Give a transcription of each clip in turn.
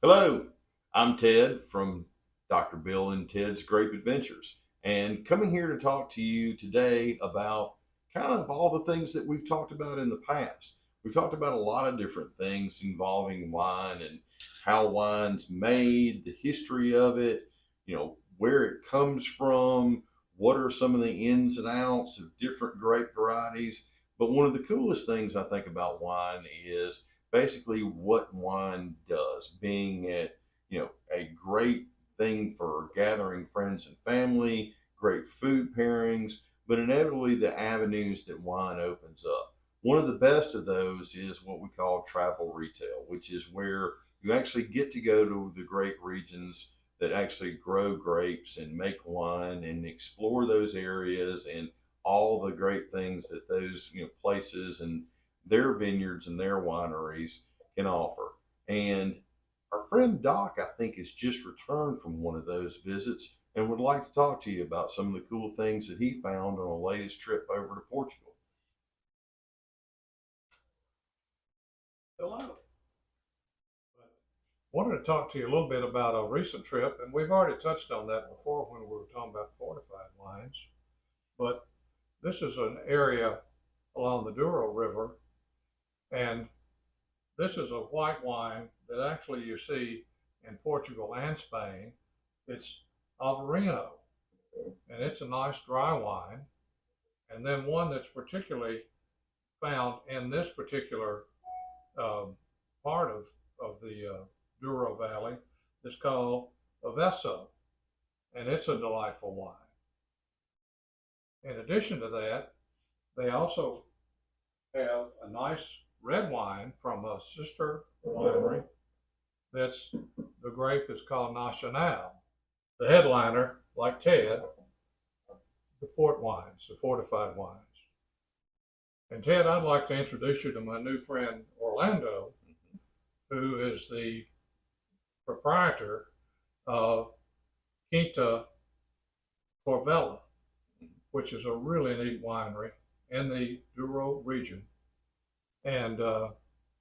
Hello, I'm Ted from Dr. Bill and Ted's Grape Adventures, and coming here to talk to you today about kind of all the things that we've talked about in the past. We've talked about a lot of different things involving wine and how wine's made, the history of it, where it comes from, what are some of the ins and outs of different grape varieties. But one of the coolest things I think about wine is basically what wine does, being it, a great thing for gathering friends and family, great food pairings, but inevitably the avenues that wine opens up. One of the best of those is what we call travel retail, which is where you actually get to go to the great regions that actually grow grapes and make wine and explore those areas and all the great things that those places and their vineyards and their wineries can offer. And our friend Doc, I think, has just returned from one of those visits and would like to talk to you about some of the cool things that he found on a latest trip over to Portugal. Hello. Wanted to talk to you a little bit about a recent trip, and we've already touched on that before when we were talking about fortified wines. But this is an area along the Douro River, and this is a white wine that actually you see in Portugal and Spain. It's Alvarinho, and it's a nice dry wine. And then one that's particularly found in this particular part of the Douro Valley is called Avesso, and it's a delightful wine. In addition to that, they also have a nice red wine from a sister winery. That's the grape is called Nacional. The headliner, like Ted, the port wines, the fortified wines. And Ted, I'd like to introduce you to my new friend Orlando, who is the proprietor of Quinta Corvella, which is a really neat winery in the Douro region. And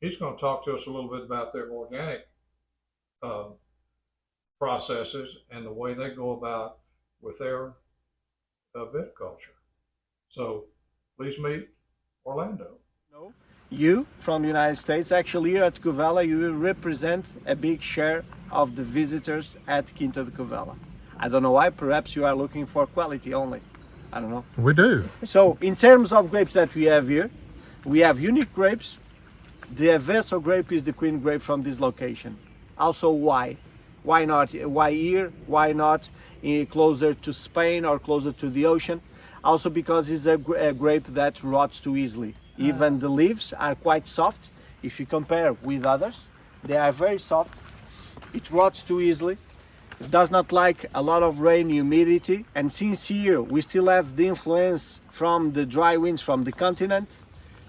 he's going to talk to us a little bit about their organic processes and the way they go about with their viticulture. So please meet Orlando. You from the United States, actually here at Covella, you will represent a big share of the visitors at Quinta de Covella. I don't know why, perhaps you are looking for quality only. I don't know. We do. So in terms of grapes that we have here, we have unique grapes. The Avesso grape is the queen grape from this location. Also why? Why not? Why here? Why not closer to Spain or closer to the ocean? Also because it's a grape that rots too easily. Even the leaves are quite soft. If you compare with others, they are very soft. It rots too easily. It does not like a lot of rain, humidity. And since here we still have the influence from the dry winds from the continent,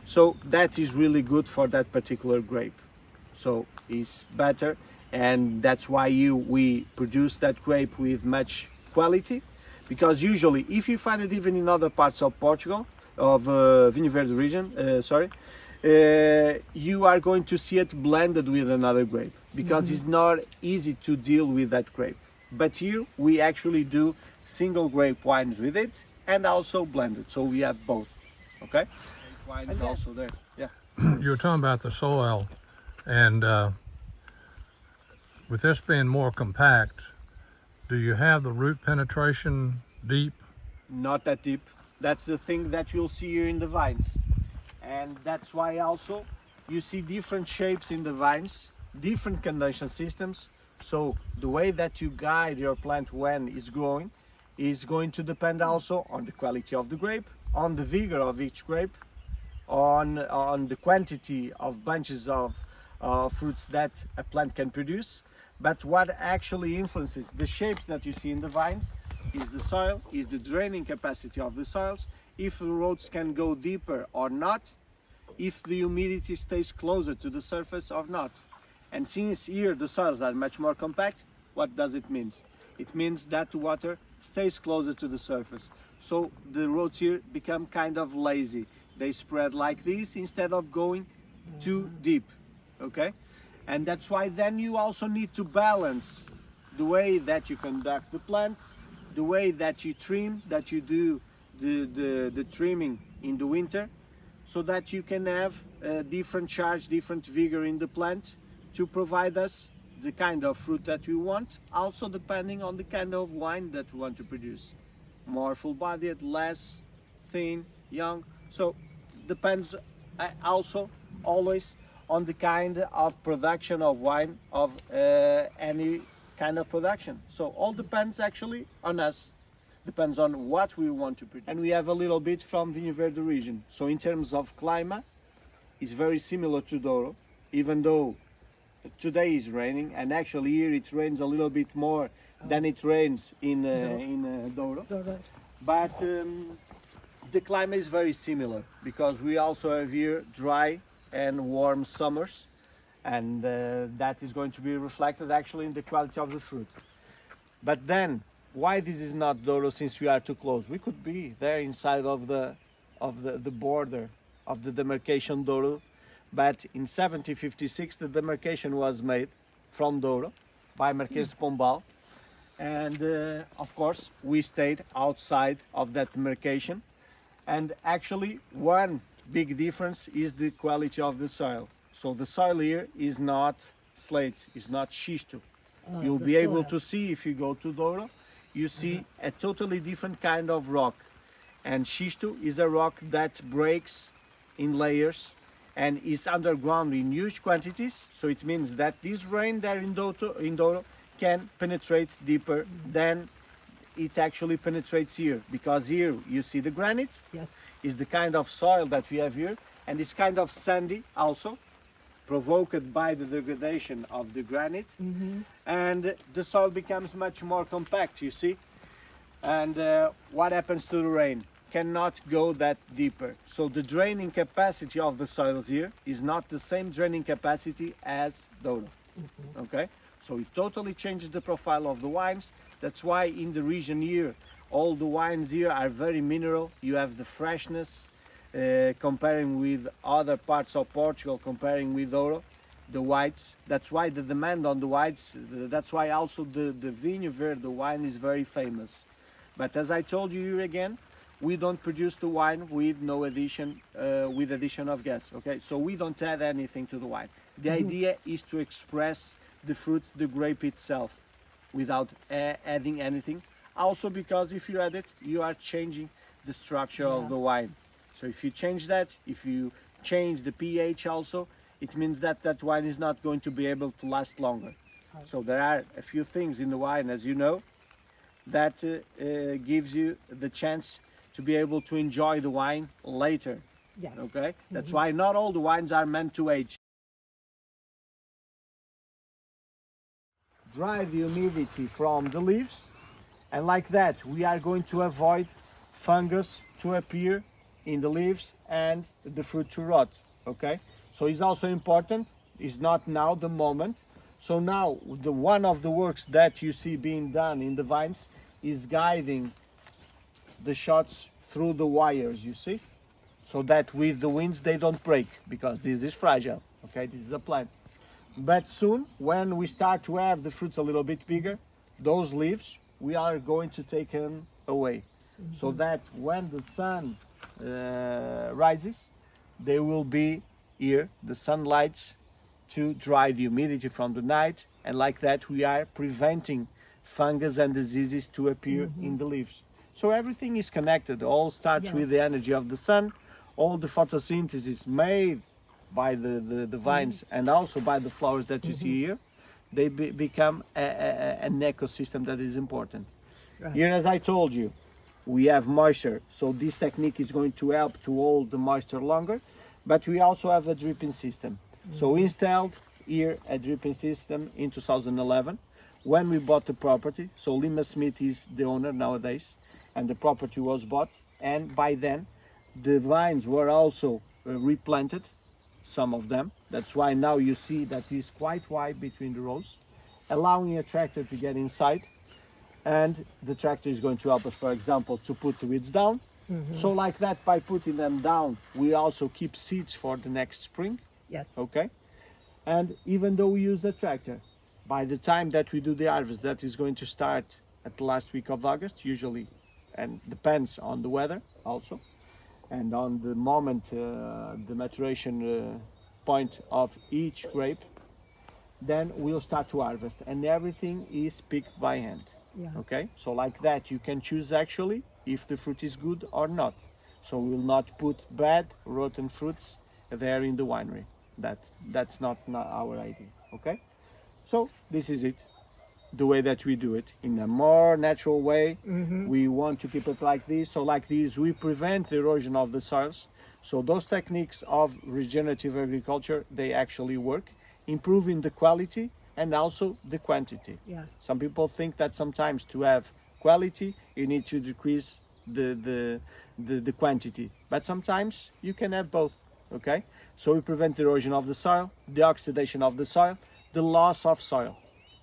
so that is really good for that particular grape. So it's better, and that's why we produce that grape with much quality. Because usually, if you find it even in other parts of Portugal, of Vinho Verde region, you are going to see it blended with another grape because it's not easy to deal with that grape. But here we actually do single grape wines with it and also blended, so we have both. Okay, wine is also there. Yeah. You were talking about the soil, and with this being more compact, do you have the root penetration deep? Not that deep. That's the thing that you'll see here in the vines, and that's why also you see different shapes in the vines, different condension systems. So the way that you guide your plant when it's growing is going to depend also on the quality of the grape, on the vigor of each grape, on the quantity of bunches of fruits that a plant can produce. But what actually influences the shapes that you see in the vines is the soil, is the draining capacity of the soils, if the roots can go deeper or not, if the humidity stays closer to the surface or not. And since here the soils are much more compact, what does it mean? It means that the water stays closer to the surface. So the roots here become kind of lazy. They spread like this instead of going too deep, okay? And that's why then you also need to balance the way that you conduct the plant, the way that you trim, that you do the trimming in the winter, so that you can have a different charge, different vigor in the plant to provide us the kind of fruit that we want, also depending on the kind of wine that we want to produce. More full-bodied, less thin, young. So depends also always on the kind of production of wine, of any kind of production. So all depends actually on us. Depends on what we want to produce. And we have a little bit from Vinho Verde region. So in terms of climate, it's very similar to Douro, even though today is raining, and actually here it rains a little bit more than it rains in Douro. But the climate is very similar, because we also have here dry and warm summers, and that is going to be reflected actually in the quality of the fruit. But then, why this is not Douro, since we are too close? We could be there inside of the border of the demarcation Douro, but in 1756 the demarcation was made from Douro by Marquês de Pombal, and of course we stayed outside of that demarcation. And actually one big difference is the quality of the soil. So the soil here is not slate, it's not schisto. You'll be able to see, if you go to Douro, you see a totally different kind of rock. And schisto is a rock that breaks in layers and is underground in huge quantities. So it means that this rain there in Douro can penetrate deeper than it actually penetrates here. Because here you see the granite, is the kind of soil that we have here, and it's kind of sandy also, provoked by the degradation of the granite, and the soil becomes much more compact, you see. And what happens to the rain? Cannot go that deeper. So the draining capacity of the soils here is not the same draining capacity as Douro. Okay, so it totally changes the profile of the wines. That's why in the region here, all the wines here are very mineral. You have the freshness, comparing with other parts of Portugal, comparing with Douro, the whites. That's why the demand on the whites, that's why also the Vinho Verde wine is very famous. But as I told you here again, we don't produce the wine with no addition, with addition of gas, okay? So we don't add anything to the wine. The idea is to express the fruit, the grape itself, without adding anything. Also because if you add it, you are changing the structure of the wine. So if you change that, if you change the pH also, it means that that wine is not going to be able to last longer. So there are a few things in the wine, as you know, that gives you the chance to be able to enjoy the wine later. Okay? That's why not all the wines are meant to age. Dry the humidity from the leaves, and like that we are going to avoid fungus to appear in the leaves and the fruit to rot. Okay, so it's also important, it's not now the moment. So now one of the works that you see being done in the vines is guiding the shots through the wires, you see, so that with the winds they don't break, because this is fragile. Okay, this is a plant. But soon, when we start to have the fruits a little bit bigger, those leaves we are going to take them away, so that when the sun rises, they will be here, the sunlight, to dry the humidity from the night, and like that we are preventing fungus and diseases to appear in the leaves. So everything is connected. All starts with the energy of the sun. All the photosynthesis made by the vines and also by the flowers that you see here, they become an ecosystem that is important. Here, as I told you, we have moisture, so this technique is going to help to hold the moisture longer, but we also have a dripping system. So we installed here a dripping system in 2011 when we bought the property. So Lima Smith is the owner nowadays, and the property was bought, and by then the vines were also replanted, some of them. That's why now you see that it's quite wide between the rows, allowing a tractor to get inside, and the tractor is going to help us, for example, to put the weeds down. So like that, by putting them down, we also keep seeds for the next spring. Okay, And even though we use a tractor, by the time that we do the harvest, that is going to start at the last week of August, usually, and depends on the weather also, and on the moment, the maturation point of each grape, then we'll start to harvest, and everything is picked by hand. Yeah. Okay, so like that you can choose actually if the fruit is good or not. So we'll not put bad rotten fruits there in the winery. That's not our idea. Okay, so this is it, the way that we do it in a more natural way. We want to keep it like this. So like this we prevent the erosion of the soils. So those techniques of regenerative agriculture, they actually work, improving the quality and also the quantity. Yeah. Some people think that sometimes to have quality you need to decrease the quantity, but sometimes you can have both. Okay, so we prevent the erosion of the soil, the oxidation of the soil, the loss of soil.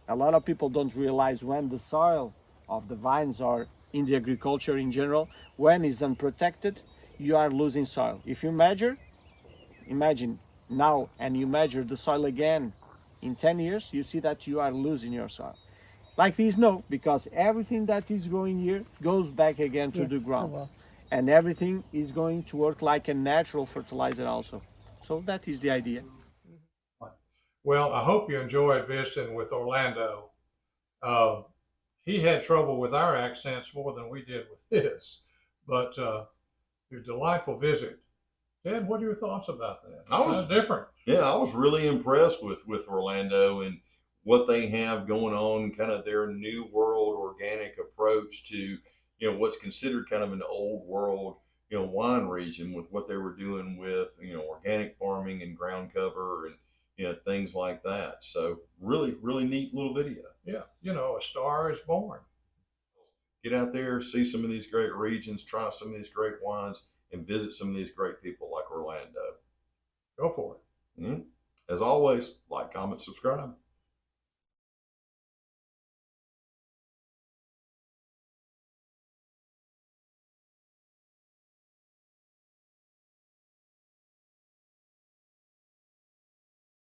A lot of people don't realize when the soil of the vines or in the agriculture in general, when it's unprotected, you are losing soil. If you imagine now and you measure the soil again in 10 years, you see that you are losing your soil. Like this, no, because everything that is growing here goes back again to the Yes, ground. so well. And everything is going to work like a natural fertilizer also. So that is the idea. Well, I hope you enjoyed visiting with Orlando. He had trouble with our accents more than we did with his, but a delightful visit. Ted, what are your thoughts about that? I was- Different. Yeah, I was really impressed with Orlando and what they have going on, kind of their new world organic approach to, what's considered kind of an old world, wine region, with what they were doing with, organic farming and ground cover and, things like that. So really, really neat little video. Yeah, a star is born. Get out there, see some of these great regions, try some of these great wines, and visit some of these great people like Orlando. Go for it. As always, like, comment, subscribe.